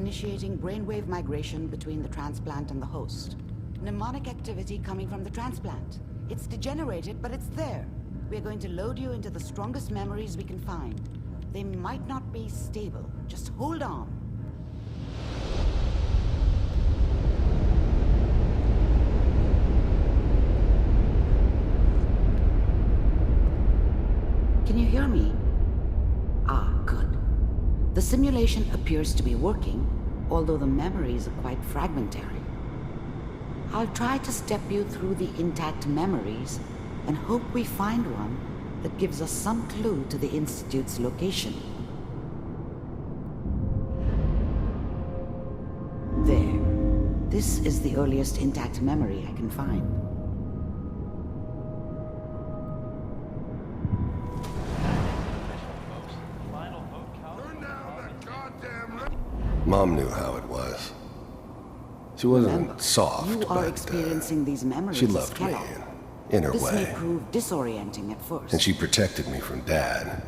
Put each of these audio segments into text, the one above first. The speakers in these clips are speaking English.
initiating brainwave migration between the transplant and the host. Mnemonic activity coming from the transplant. It's degenerated, but it's there. We're going to load you into the strongest memories we can find. They might not be stable. Just hold on. Can you hear me? Ah, good. The simulation appears to be working, although the memories are quite fragmentary. I'll try to step you through the intact memories and hope we find one that gives us some clue to the Institute's location. There. This is the earliest intact memory I can find. Mom knew how it was. She wasn't soft, you are but experiencing these memories she as loved me Kellogg. in her This way. may prove disorienting at first. And she protected me from Dad.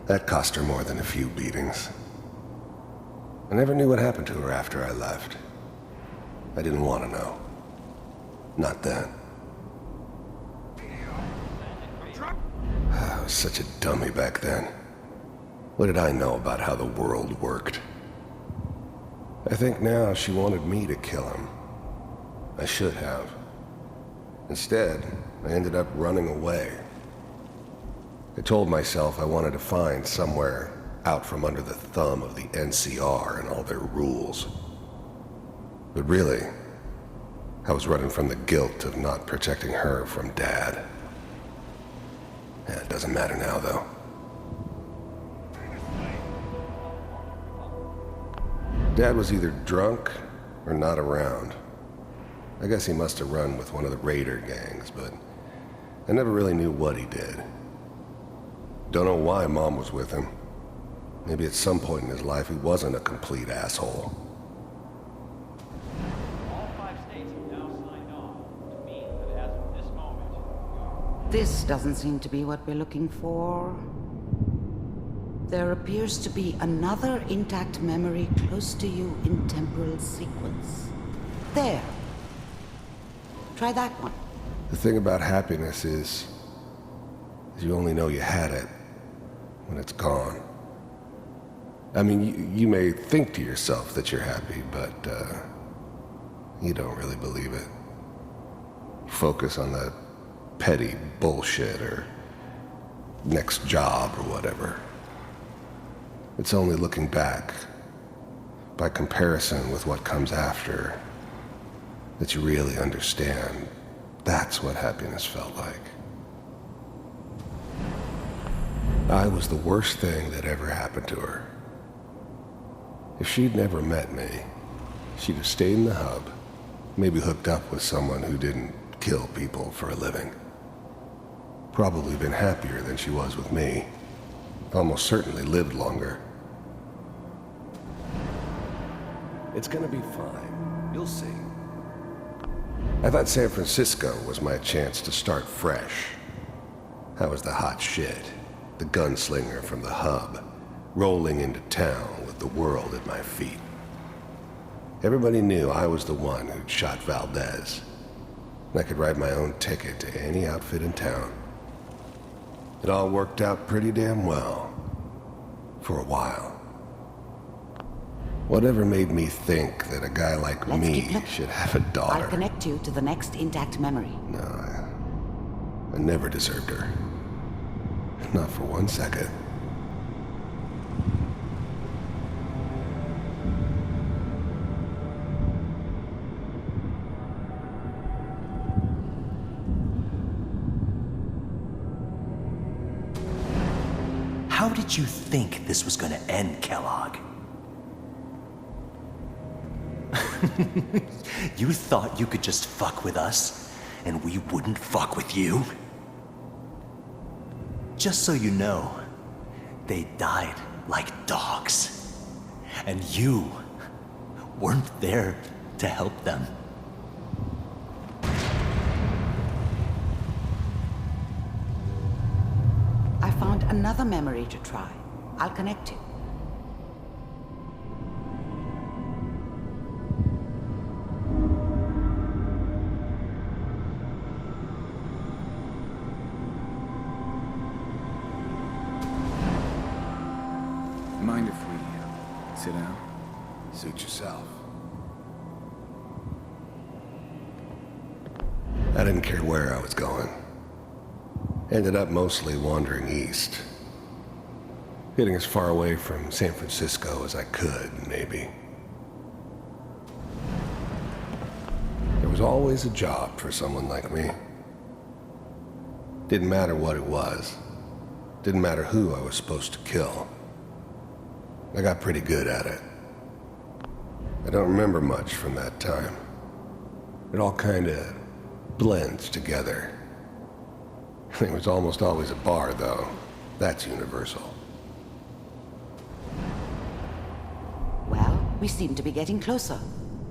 That cost her more than a few beatings. I never knew what happened to her after I left. I didn't want to know. Not then. I was such a dummy back then. What did I know about how the world worked? I think now she wanted me to kill him. I should have. Instead, I ended up running away. I told myself I wanted to find somewhere out from under the thumb of the NCR and all their rules. But really, I was running from the guilt of not protecting her from Dad. Yeah, it doesn't matter now, though. Dad was either drunk or not around. I guess he must have run with one of the raider gangs, but I never really knew what he did. Don't know why Mom was with him. Maybe at some point in his life he wasn't a complete asshole. All 5 states have now signed on, which means that as of this moment, This doesn't seem to be what we're looking for. There appears to be another intact memory close to you in temporal sequence. There. Try that one. The thing about happiness is you only know you had it when it's gone. I mean, you may think to yourself that you're happy, but you don't really believe it. Focus on that petty bullshit or next job or whatever. It's only looking back, by comparison with what comes after, that you really understand that's what happiness felt like. I was the worst thing that ever happened to her. If she'd never met me, she'd have stayed in the hub, maybe hooked up with someone who didn't kill people for a living. Probably been happier than she was with me. Almost certainly lived longer. It's gonna be fine. You'll see. I thought San Francisco was my chance to start fresh. I was the hot shit, the gunslinger from the hub, rolling into town with the world at my feet. Everybody knew I was the one who'd shot Valdez. And I could write my own ticket to any outfit in town. It all worked out pretty damn well. For a while. Whatever made me think that a guy like me should have a daughter? I'll connect you to the next intact memory. No, I never deserved her. Not for 1 second. How did you think this was gonna end, Kellogg? You thought you could just fuck with us, and we wouldn't fuck with you? Just so you know, they died like dogs. And you weren't there to help them. I found another memory to try. I'll connect you. Sit down. Suit yourself. I didn't care where I was going. Ended up mostly wandering east. Getting as far away from San Francisco as I could, maybe. There was always a job for someone like me. Didn't matter what it was. Didn't matter who I was supposed to kill. I got pretty good at it. I don't remember much from that time. It all kinda blends together. There was almost always a bar, though. That's universal. Well, we seem to be getting closer.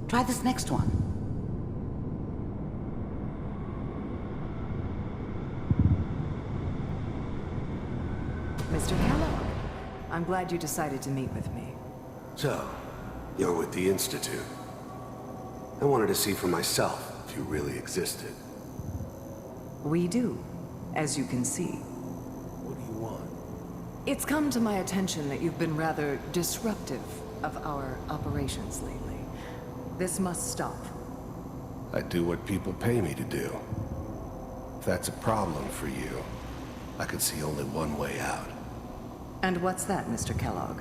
Try this next one. Mr. Kellogg, I'm glad you decided to meet with me. So, you're with the Institute. I wanted to see for myself if you really existed. We do, as you can see. What do you want? It's come to my attention that you've been rather disruptive of our operations lately. This must stop. I do what people pay me to do. If that's a problem for you, I could see only one way out. And what's that, Mr. Kellogg?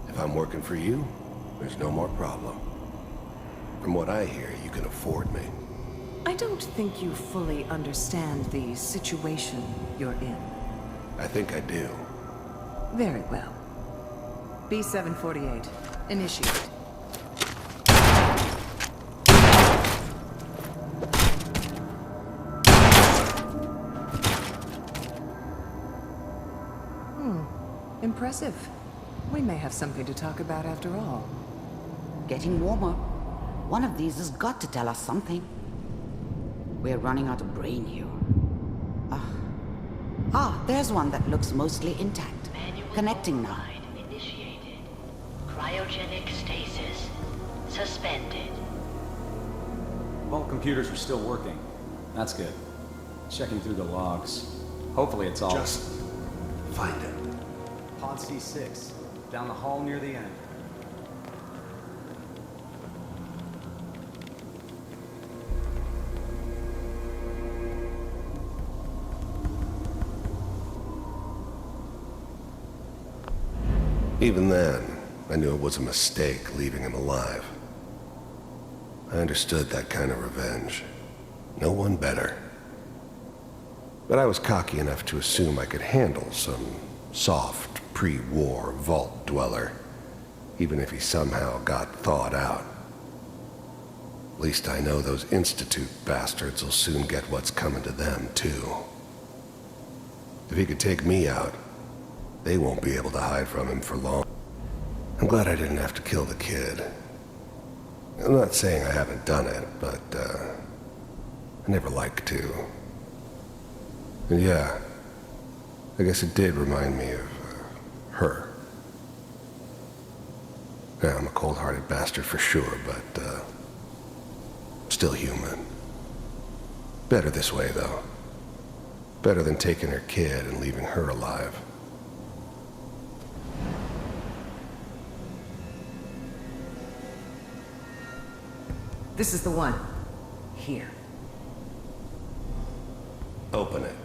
If I'm working for you, there's no more problem. From what I hear, you can afford me. I don't think you fully understand the situation you're in. I think I do. Very well. B-748, initiate. Impressive. We may have something to talk about after all. Getting warmer. One of these has got to tell us something. We're running out of brain here. There's one that looks mostly intact. Manual Connecting now. override initiated. Cryogenic stasis suspended. All computers are still working. That's good. Checking through the logs. Hopefully it's all... Just find it. Pod C6. Down the hall near the end. Even then, I knew it was a mistake leaving him alive. I understood that kind of revenge. No one better. But I was cocky enough to assume I could handle some soft, pre-war vault dweller, even if he somehow got thawed out. At least I know those Institute bastards will soon get what's coming to them, too. If he could take me out, they won't be able to hide from him for long. I'm glad I didn't have to kill the kid. I'm not saying I haven't done it, but, I never liked to. And yeah, I guess it did remind me of, her. Yeah, I'm a cold-hearted bastard for sure, but, still human. Better this way, though. Better than taking her kid and leaving her alive. This is the one. Here. Open it.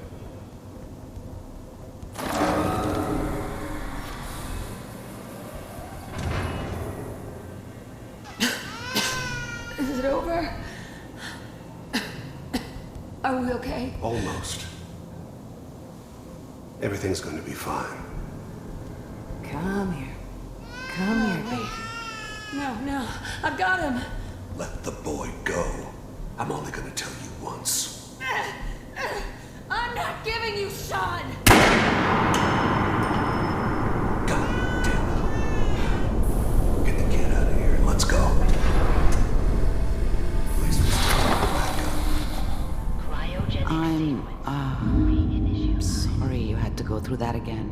Is it over? Are we okay? Almost. Everything's going to be fine. Come here. Come here, baby. No, I've got him. Let the boy go. I'm only going to tell you once. I'm not giving you Sean. God damn it. Get the kid out of here. Let's go. At least we still have a backup. Cryogenic I'm, reinitiate. sorry you had to go through that again.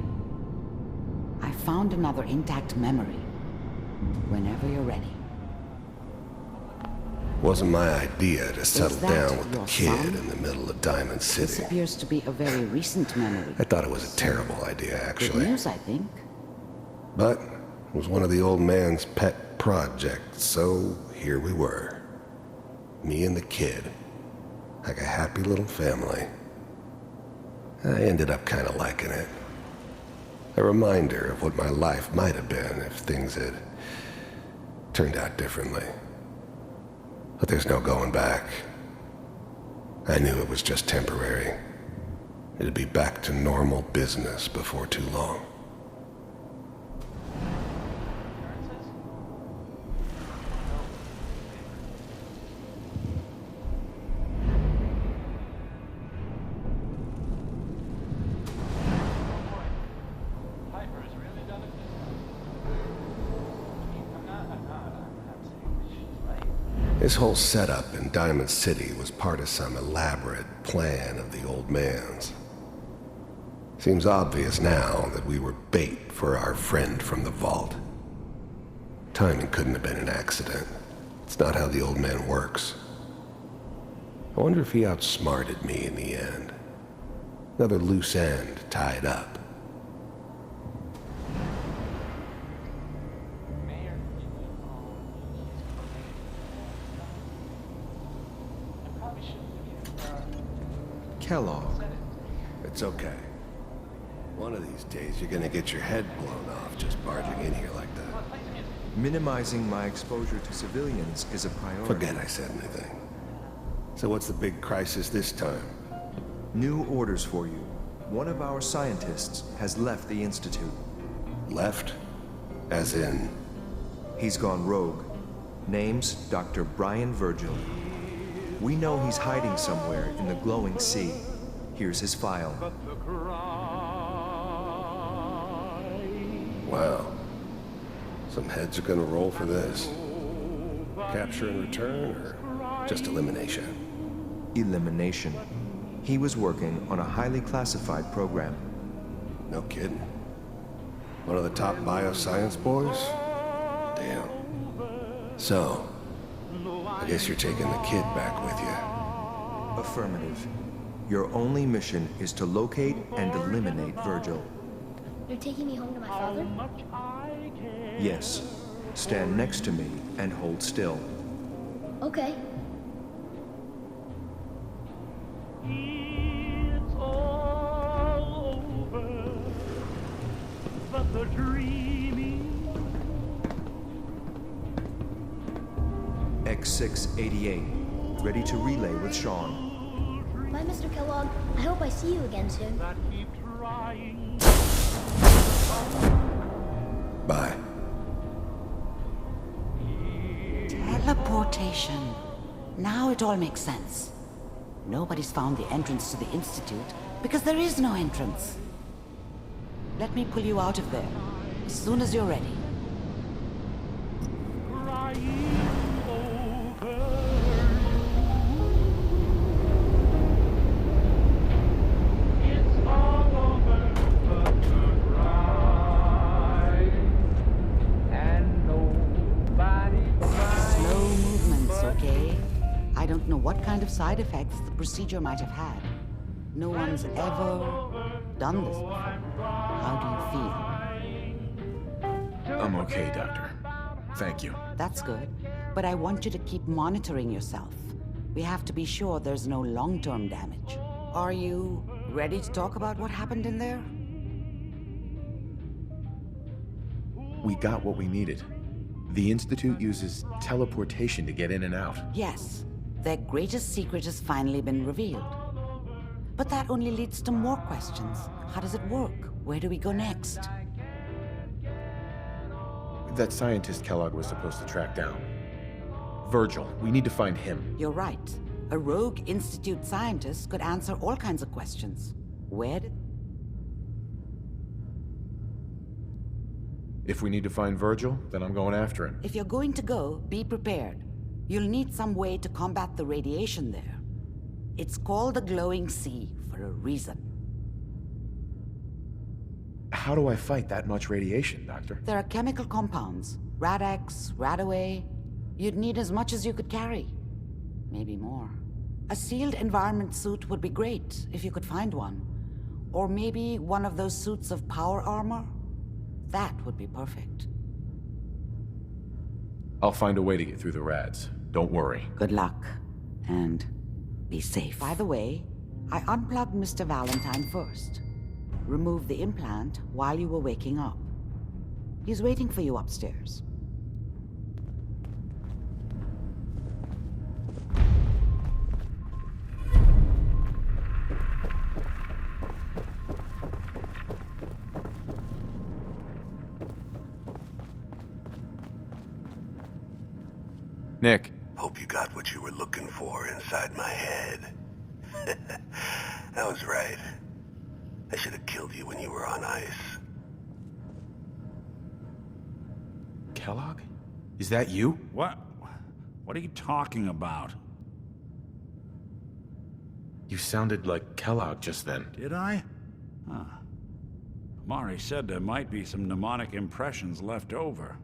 I found another intact memory. Whenever you're ready. Wasn't my idea to settle that down with the your kid son? in the middle of Diamond This City. appears to be a very recent memory. I thought it was a terrible idea, Good actually. news, I think. But It was one of the old man's pet projects, so here we were. Me and the kid. Like a happy little family. I ended up kind of liking it. A reminder of what my life might have been if things had turned out differently. But there's no going back. I knew it was just temporary. It'd be back to normal business before too long. This whole setup in Diamond City was part of some elaborate plan of the old man's. Seems obvious now that we were bait for our friend from the vault. Timing couldn't have been an accident. It's not how the old man works. I wonder if he outsmarted me in the end. Another loose end tied up. Kellogg. It's okay. One of these days you're gonna get your head blown off just barging in here like that. Minimizing my exposure to civilians is a priority. Forget I said anything. So what's the big crisis this time? New orders for you. One of our scientists has left the Institute. Left? As in? He's gone rogue. Name's Dr. Brian Virgil. We know he's hiding somewhere in the glowing sea. Here's his file. Wow. Some heads are gonna roll for this. Capture and return, or just elimination? Elimination. He was working on a highly classified program. No kidding. One of the top bioscience boys? Damn. So, I guess you're taking the kid back with you. Affirmative. Your only mission is to locate and eliminate Virgil. You're taking me home to my father? Yes. Stand next to me and hold still. Okay. It's all over, but the dreaming. X688. Ready to relay with Sean. Bye, Mr. Kellogg. I hope I see you again soon. That keep trying. Bye. Teleportation. Now it all makes sense. Nobody's found the entrance to the Institute because there is no entrance. Let me pull you out of there as soon as you're ready. Crying over you. It's all over but the cry. And nobody cries. Slow movements, okay? I don't know what kind of side effects the procedure might have had. No one's ever done this before. How do you feel? I'm okay, Doctor. Thank you. That's good. But I want you to keep monitoring yourself. We have to be sure there's no long-term damage. Are you ready to talk about what happened in there? We got what we needed. The Institute uses teleportation to get in and out. Yes. Their greatest secret has finally been revealed. But that only leads to more questions. How does it work? Where do we go next? That scientist Kellogg was supposed to track down. Virgil, we need to find him. You're right. A rogue Institute scientist could answer all kinds of questions. Where did... If we need to find Virgil, then I'm going after him. If you're going to go, be prepared. You'll need some way to combat the radiation there. It's called the glowing sea for a reason. How do I fight that much radiation, Doctor? There are chemical compounds. Rad-X, Radaway. You'd need as much as you could carry. Maybe more. A sealed environment suit would be great, if you could find one. Or maybe one of those suits of power armor? That would be perfect. I'll find a way to get through the rats. Don't worry. Good luck, and be safe. By the way, I unplugged Mr. Valentine first. Removed the implant while you were waking up. He's waiting for you upstairs. Nick. Hope you got what you were looking for inside my head. I was right. I should have killed you when you were on ice. Kellogg? Is that you? What? What are you talking about? You sounded like Kellogg just then. Did I? Huh. Mari said there might be some mnemonic impressions left over.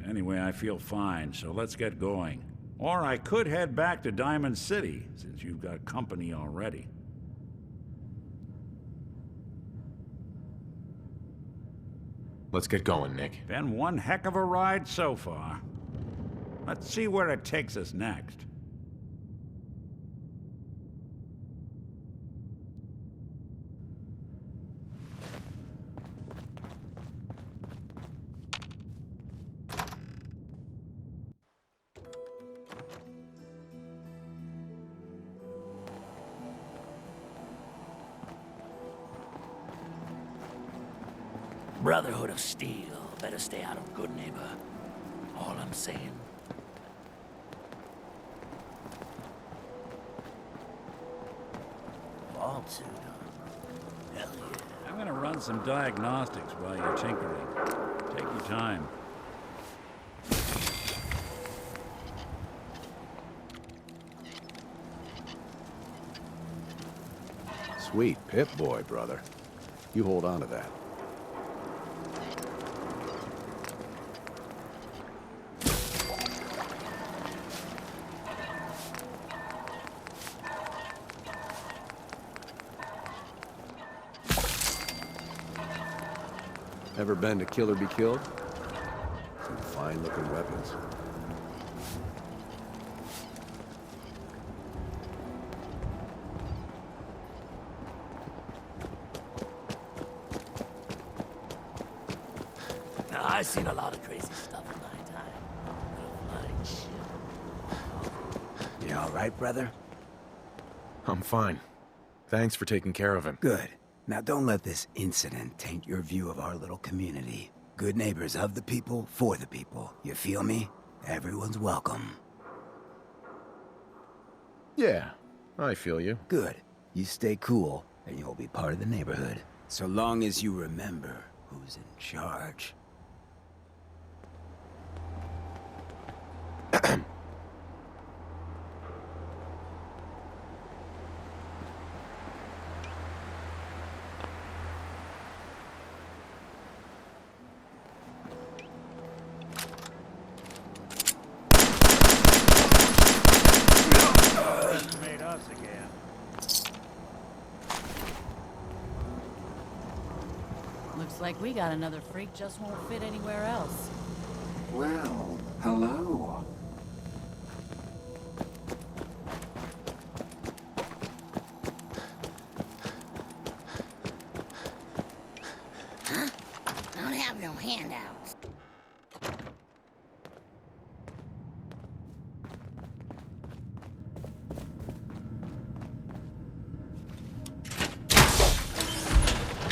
Anyway, I feel fine, so let's get going. Or I could head back to Diamond City, since you've got company already. Let's get going, Nick. Been one heck of a ride so far. Let's see where it takes us next. Brotherhood of Steel. Better stay out of Good Neighbor. All I'm saying. Vault suit. Hell yeah. I'm gonna run some diagnostics while you're tinkering. Take your time. Sweet Pip-Boy, brother. You hold on to that. Ever been to Kill or Be Killed? Some fine-looking weapons. Now, I've seen a lot of crazy stuff in my time. Like shit. You all right, brother? I'm fine. Thanks for taking care of him. Good. Now don't let this incident taint your view of our little community. Good neighbors of the people, for the people. You feel me? Everyone's welcome. Yeah, I feel you. Good. You stay cool, and you'll be part of the neighborhood. So long as you remember who's in charge. Made us again. Looks like we got another freak just won't fit anywhere else. Well, hello. Huh? I don't have no handout.